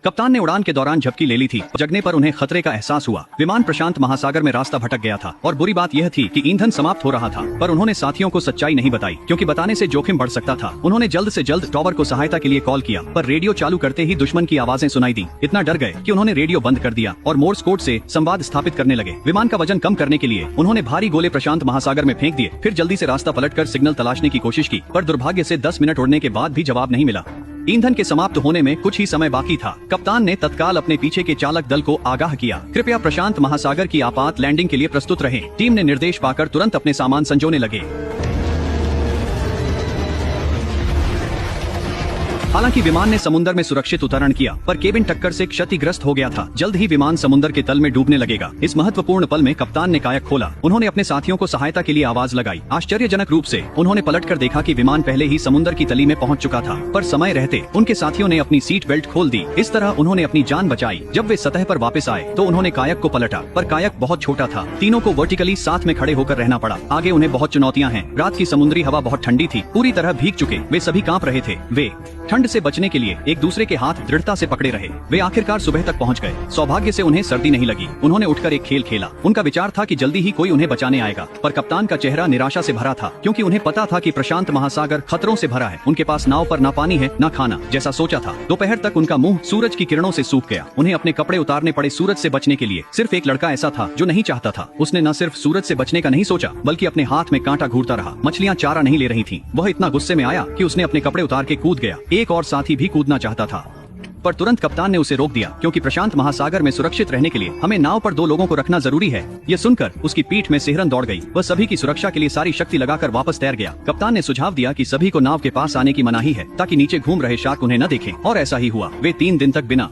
कप्तान ने उड़ान के दौरान झपकी ले ली थी। जगने पर उन्हें खतरे का एहसास हुआ। विमान प्रशांत महासागर में रास्ता भटक गया था और बुरी बात यह थी कि ईंधन समाप्त हो रहा था। पर उन्होंने साथियों को सच्चाई नहीं बताई क्योंकि बताने से जोखिम बढ़ सकता था। उन्होंने जल्द से जल्द टॉवर को सहायता के लिए कॉल किया, पर रेडियो चालू करते ही दुश्मन की आवाजें सुनाई दी। इतना डर गए कि उन्होंने रेडियो बंद कर दिया और मोर्स कोड से संवाद स्थापित करने लगे। विमान का वजन कम करने के लिए उन्होंने भारी गोले प्रशांत महासागर में फेंक दिए। फिर जल्दी से रास्ता पलटकर सिग्नल तलाशने की कोशिश की, पर दुर्भाग्य से 10 मिनट उड़ने के बाद भी जवाब नहीं मिला। ईंधन के समाप्त होने में कुछ ही समय बाकी था। कप्तान ने तत्काल अपने पीछे के चालक दल को आगाह किया, कृपया प्रशांत महासागर की आपात लैंडिंग के लिए प्रस्तुत रहें। टीम ने निर्देश पाकर तुरंत अपने सामान संजोने लगे। हालांकि विमान ने समुद्र में सुरक्षित उतरण किया, पर केबिन टक्कर से क्षतिग्रस्त हो गया था। जल्द ही विमान समुद्र के तल में डूबने लगेगा। इस महत्वपूर्ण पल में कप्तान ने कायक खोला। उन्होंने अपने साथियों को सहायता के लिए आवाज लगाई। आश्चर्यजनक रूप से उन्होंने पलटकर देखा कि विमान पहले ही समुद्र की तली में पहुंच चुका था, पर समय रहते उनके साथियों ने अपनी सीट बेल्ट खोल दी। इस तरह उन्होंने अपनी जान बचाई। जब वे सतह पर वापस आए तो उन्होंने कायक को पलटा, पर कायक बहुत छोटा था। तीनों को वर्टिकली साथ में खड़े होकर रहना पड़ा। आगे उन्हें बहुत चुनौतियां हैं। रात की समुद्री हवा बहुत ठंडी थी। पूरी तरह भीग चुके वे सभी कांप रहे थे। वे ठंड से बचने के लिए एक दूसरे के हाथ दृढ़ता से पकड़े रहे। वे आखिरकार सुबह तक पहुंच गए। सौभाग्य से उन्हें सर्दी नहीं लगी। उन्होंने उठकर एक खेल खेला। उनका विचार था कि जल्दी ही कोई उन्हें बचाने आएगा, पर कप्तान का चेहरा निराशा से भरा था क्योंकि उन्हें पता था कि प्रशांत महासागर खतरों से भरा है। उनके पास नाव पर न पानी है न खाना, जैसा सोचा था। दोपहर तक उनका मुंह सूरज की किरणों से सूख गया। उन्हें अपने कपड़े उतारने पड़े सूरज से बचने के लिए। सिर्फ एक लड़का ऐसा था जो नहीं चाहता था। उसने न सिर्फ सूरज से बचने का नहीं सोचा, बल्कि अपने हाथ में कांटा घूरता रहा। मछलियां चारा नहीं ले रही थीं। वह इतना गुस्से में आया कि उसने अपने कपड़े उतार के कूद गया। एक और साथी भी कूदना चाहता था, पर तुरंत कप्तान ने उसे रोक दिया क्योंकि प्रशांत महासागर में सुरक्षित रहने के लिए हमें नाव पर 2 लोगों को रखना जरूरी है। यह सुनकर उसकी पीठ में सिहरन दौड़ गई। वह सभी की सुरक्षा के लिए सारी शक्ति लगाकर वापस तैर गया। कप्तान ने सुझाव दिया कि सभी को नाव के पास आने की मनाही है ताकि नीचे घूम रहे शार्क उन्हें न देखें, और ऐसा ही हुआ। वे 3 दिन तक बिना